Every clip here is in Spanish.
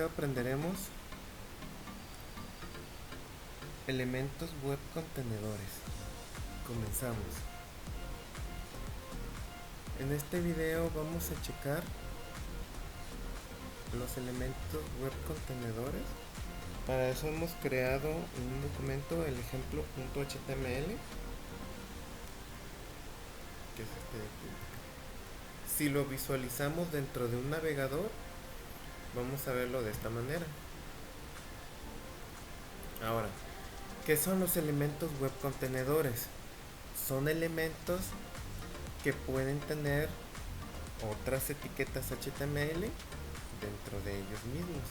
aprenderemos elementos web contenedores. Comenzamos. En este video vamos a checar los elementos web contenedores. Para eso hemos creado un documento, el ejemplo.html, que es este de aquí. Si lo visualizamos dentro de un navegador, vamos a verlo de esta manera. Ahora, ¿qué son los elementos web contenedores? Son elementos que pueden tener otras etiquetas HTML dentro de ellos mismos.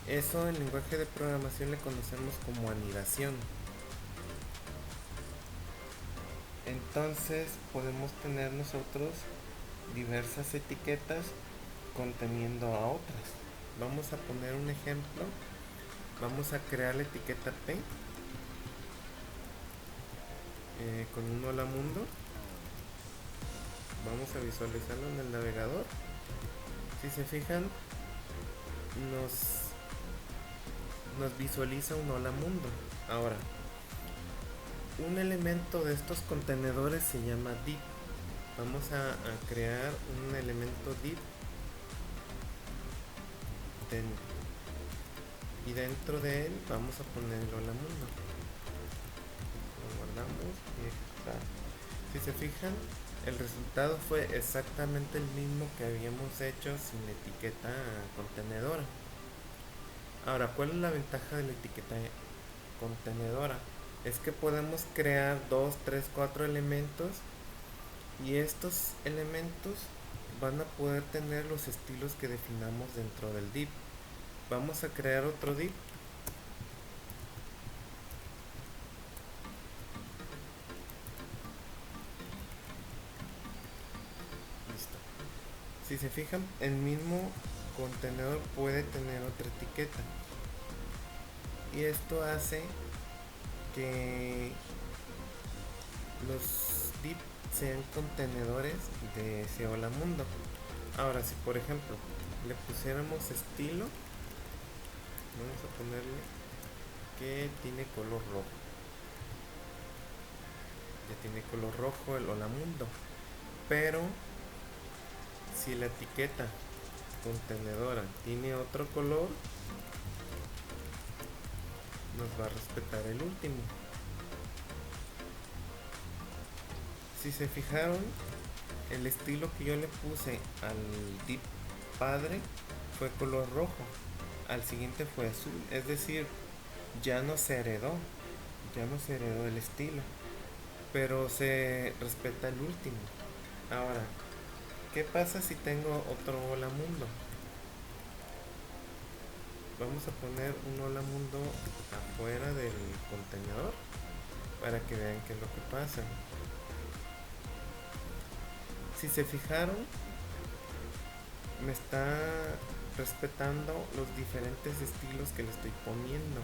Eso en lenguaje de programación le conocemos como anidación. Entonces podemos tener nosotros diversas etiquetas conteniendo a otras. Vamos a poner un ejemplo. Vamos a crear la etiqueta P con un hola mundo. Vamos a visualizarlo en el navegador. Si se fijan, nos visualiza un hola mundo. Ahora, un elemento de estos contenedores se llama div. Vamos a crear un elemento div y dentro de él vamos a poner el hola mundo. Lo guardamos y ejecutar. Si se fijan, el resultado fue exactamente el mismo que habíamos hecho sin la etiqueta contenedora. Ahora, ¿cuál es la ventaja de la etiqueta contenedora? Es que podemos crear 2, 3, 4 elementos y estos elementos van a poder tener los estilos que definamos dentro del div. Vamos a crear otro div. Listo. Si se fijan, el mismo contenedor puede tener otra etiqueta. Y esto hace que los div sean contenedores de ese hola mundo. Ahora, si por ejemplo le pusiéramos estilo, vamos a ponerle que tiene color rojo. Ya tiene color rojo el hola mundo. Pero si la etiqueta contenedora tiene otro color, nos va a respetar el último. Si se fijaron, el estilo que yo le puse al div padre fue color rojo, al siguiente fue azul, es decir, ya no se heredó el estilo, pero se respeta el último. Ahora, ¿qué pasa si tengo otro hola mundo? Vamos a poner un hola mundo afuera del contenedor para que vean qué es lo que pasa. Si se fijaron, me está respetando los diferentes estilos que le estoy poniendo.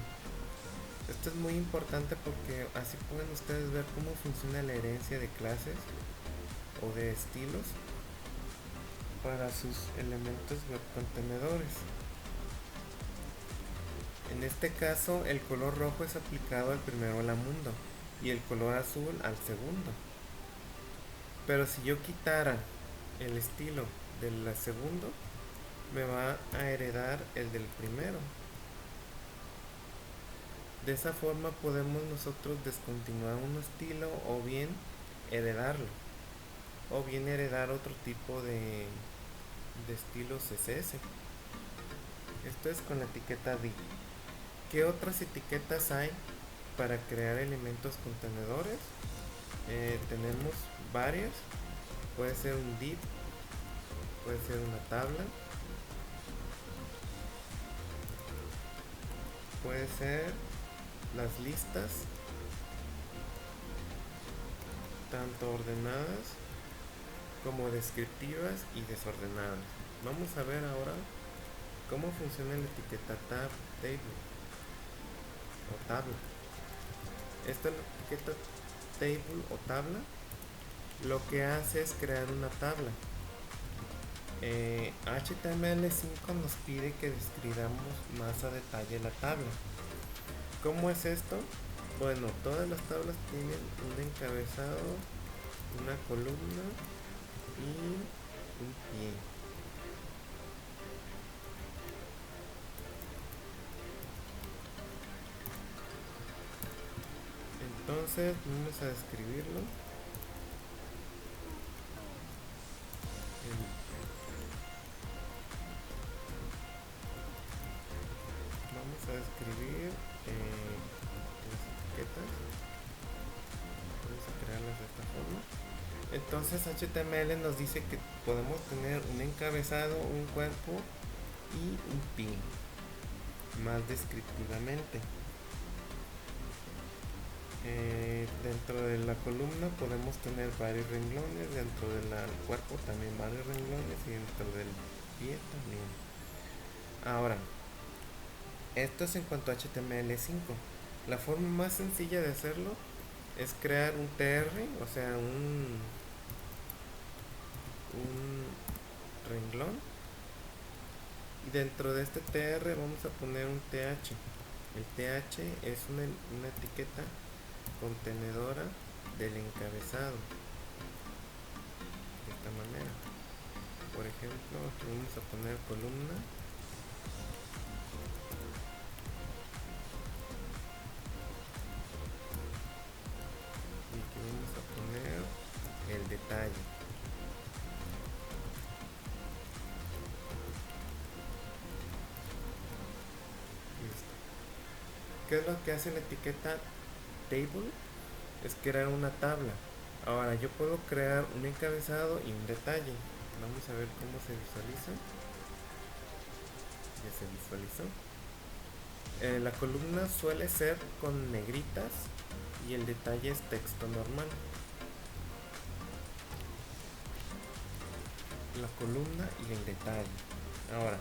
Esto es muy importante porque así pueden ustedes ver cómo funciona la herencia de clases o de estilos para sus elementos web contenedores. En este caso, el color rojo es aplicado al primer hola mundo y el color azul al segundo. Pero si yo quitara el estilo del segundo, me va a heredar el del primero. De esa forma podemos nosotros descontinuar un estilo o bien heredarlo, o bien heredar otro tipo de estilos CSS. Esto es con la etiqueta div. ¿Qué otras etiquetas hay para crear elementos contenedores? Tenemos varias. Puede ser un div, puede ser una tabla, puede ser las listas, tanto ordenadas como descriptivas y desordenadas. Vamos a ver ahora cómo funciona la etiqueta table o tabla. Esta etiqueta table o tabla lo que hace es crear una tabla. HTML5 nos pide que describamos más a detalle la tabla. ¿Cómo es esto? Bueno, todas las tablas tienen un encabezado, una columna y un pie. Entonces vamos a describirlo. Vamos a describir las etiquetas. Vamos a crearlas de esta forma. Entonces HTML nos dice que podemos tener un encabezado, un cuerpo y un pin, más descriptivamente. Dentro de la columna podemos tener varios renglones, dentro del cuerpo también varios renglones y dentro del pie también. Ahora, esto es en cuanto a HTML5. La forma más sencilla de hacerlo es crear un TR, o sea, un renglón, y dentro de este TR vamos a poner un TH. El TH es una etiqueta contenedora del encabezado, de esta manera. Por ejemplo, aquí vamos a poner columna y aquí vamos a poner el detalle. Listo. ¿Qué es lo que hace la etiqueta table? Es crear una tabla. Ahora yo puedo crear un encabezado y un detalle. Vamos a ver cómo se visualiza. Ya se visualizó. La columna suele ser con negritas y el detalle es texto normal. La columna y el detalle. Ahora,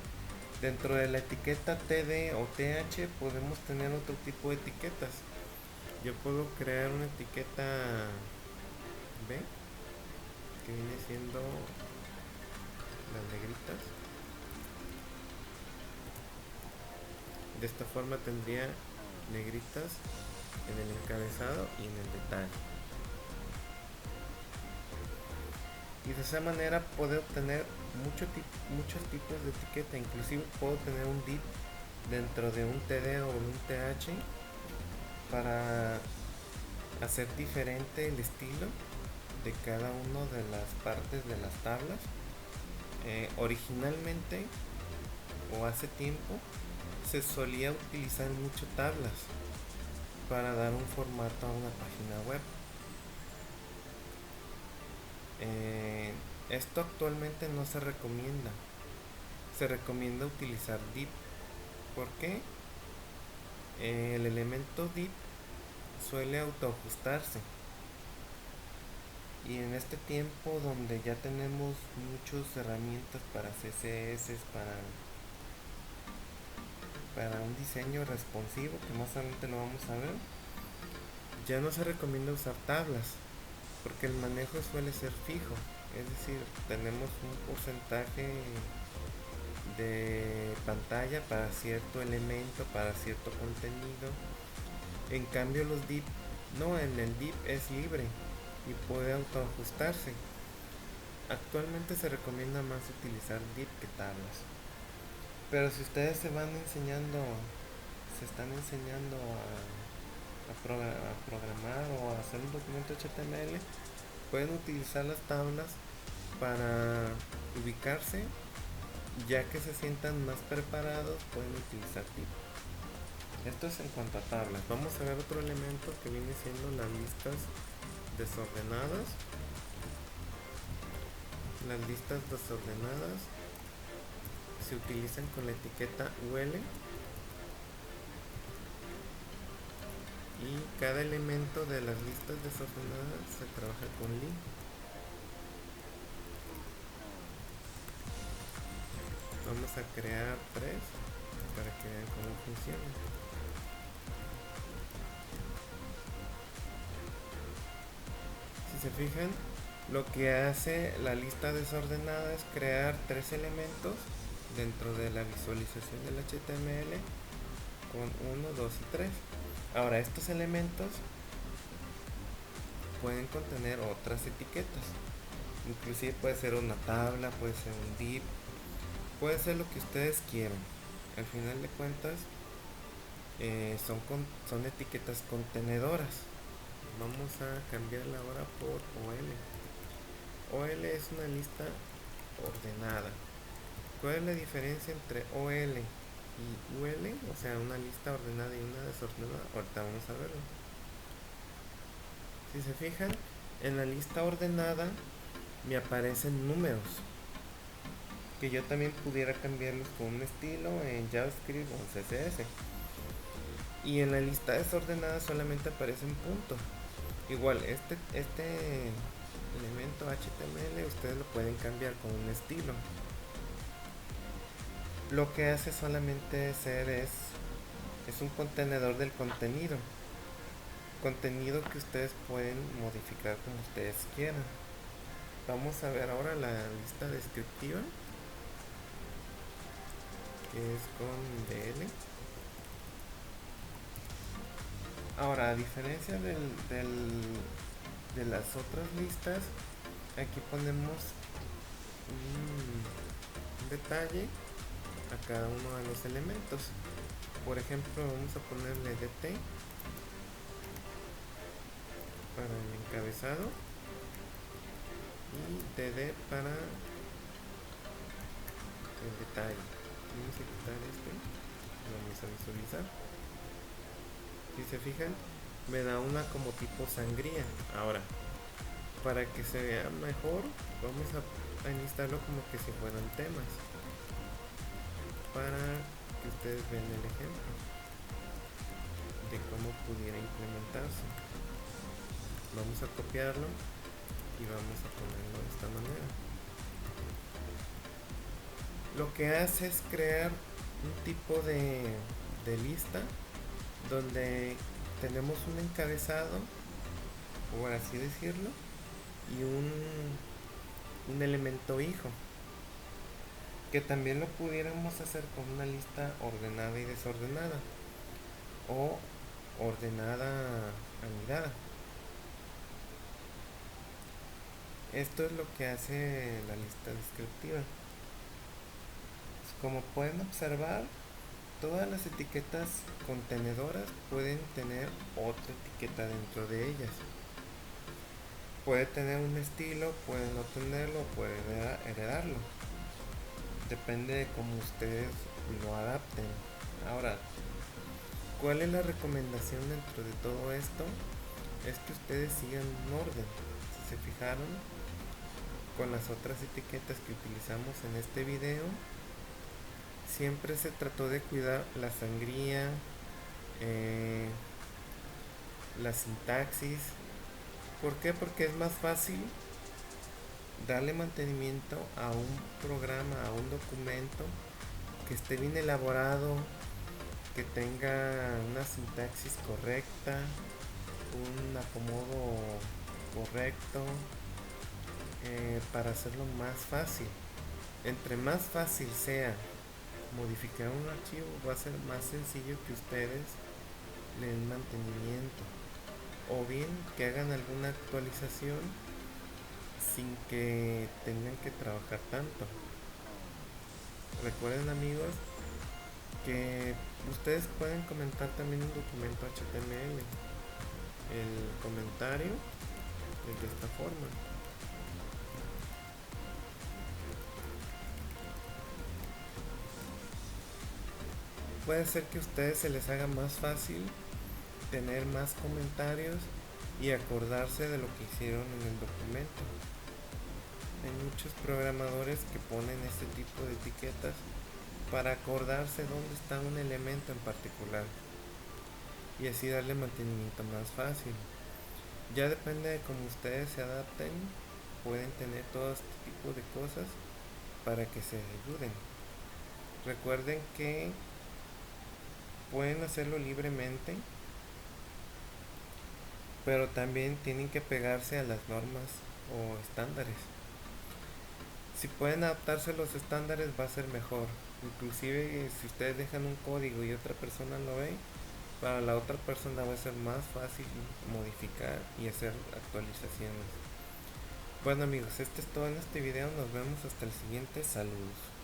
dentro de la etiqueta TD o TH podemos tener otro tipo de etiquetas. Yo puedo crear una etiqueta B, que viene siendo las negritas. De esta forma tendría negritas en el encabezado y en el detalle. Y de esa manera puedo obtener muchos tipos de etiqueta. Inclusive puedo tener un div dentro de un TD o un TH para hacer diferente el estilo de cada una de las partes de las tablas. Originalmente o hace tiempo se solía utilizar mucho tablas para dar un formato a una página web. Esto actualmente no se recomienda. Se recomienda utilizar div. ¿Por qué? El elemento div suele autoajustarse. Y en este tiempo donde ya tenemos muchas herramientas para CSS, para un diseño responsivo, que más adelante lo vamos a ver, ya no se recomienda usar tablas, porque el manejo suele ser fijo. Es decir, tenemos un porcentaje de pantalla para cierto elemento, para cierto contenido. En cambio los div no, en el div es libre y puede autoajustarse. Actualmente se recomienda más utilizar div que tablas. Pero si ustedes se están enseñando a programar o a hacer un documento HTML, pueden utilizar las tablas para ubicarse. Ya que se sientan más preparados, pueden utilizar div. Esto es en cuanto a tablas. Vamos a ver otro elemento que viene siendo las listas desordenadas. Las listas desordenadas se utilizan con la etiqueta UL y cada elemento de las listas desordenadas se trabaja con li. Vamos a crear 3 para que vean cómo funciona. Si se fijan, Lo que hace la lista desordenada es crear tres elementos dentro de la visualización del HTML con uno, 2 y 3. Ahora, estos elementos pueden contener otras etiquetas. Inclusive puede ser una tabla, puede ser un div, puede ser lo que ustedes quieran. Al final de cuentas, son etiquetas contenedoras. Vamos a cambiarla ahora por OL. OL es una lista ordenada. ¿Cuál es la diferencia entre OL y UL? O sea, una lista ordenada y una desordenada. Ahorita vamos a verlo. Si se fijan, en la lista ordenada me aparecen números que yo también pudiera cambiarlos con un estilo en JavaScript o en CSS. Y en la lista desordenada solamente aparecen puntos. Igual, este elemento HTML ustedes lo pueden cambiar con un estilo. Lo que hace solamente ser es un contenedor del contenido. Contenido que ustedes pueden modificar como ustedes quieran. Vamos a ver ahora la lista descriptiva, que es con DL. Ahora, a diferencia de las otras listas, aquí ponemos un detalle a cada uno de los elementos. Por ejemplo, vamos a ponerle DT para el encabezado y DD para el detalle. Vamos a quitar vamos a visualizar. Si se fijan, me da una como tipo sangría. Ahora, para que se vea mejor, vamos a enlistarlo como que si fueran temas, para que ustedes vean el ejemplo de cómo pudiera implementarse. Vamos a copiarlo y vamos a ponerlo de esta manera. Lo que hace es crear un tipo de lista donde tenemos un encabezado, por así decirlo, y un elemento hijo, que también lo pudiéramos hacer con una lista ordenada y desordenada, o ordenada anidada. Esto es lo que hace la lista descriptiva. Como pueden observar, todas las etiquetas contenedoras pueden tener otra etiqueta dentro de ellas. Puede tener un estilo, puede no tenerlo, puede heredarlo. Depende de cómo ustedes lo adapten. Ahora, ¿cuál es la recomendación dentro de todo esto? Es que ustedes sigan un orden. Si se fijaron, con las otras etiquetas que utilizamos en este video, siempre se trató de cuidar la sangría, la sintaxis. ¿Por qué? Porque es más fácil darle mantenimiento a un programa, a un documento que esté bien elaborado, que tenga una sintaxis correcta, un acomodo correcto, para hacerlo más fácil. Entre más fácil sea modificar un archivo, va a ser más sencillo que ustedes le den mantenimiento, o bien que hagan alguna actualización sin que tengan que trabajar tanto. Recuerden, amigos, que ustedes pueden comentar también un documento HTML. El comentario es de esta forma. Puede ser que a ustedes se les haga más fácil tener más comentarios y acordarse de lo que hicieron en el documento. Hay muchos programadores que ponen este tipo de etiquetas para acordarse dónde está un elemento en particular y así darle mantenimiento más fácil. Ya depende de cómo ustedes se adapten, pueden tener todo este tipo de cosas para que se ayuden. Recuerden que pueden hacerlo libremente, pero también tienen que pegarse a las normas o estándares. Si pueden adaptarse a los estándares va a ser mejor. Inclusive si ustedes dejan un código y otra persona lo ve, para la otra persona va a ser más fácil modificar y hacer actualizaciones. Bueno amigos, esto es todo en este video. Nos vemos hasta el siguiente. Saludos.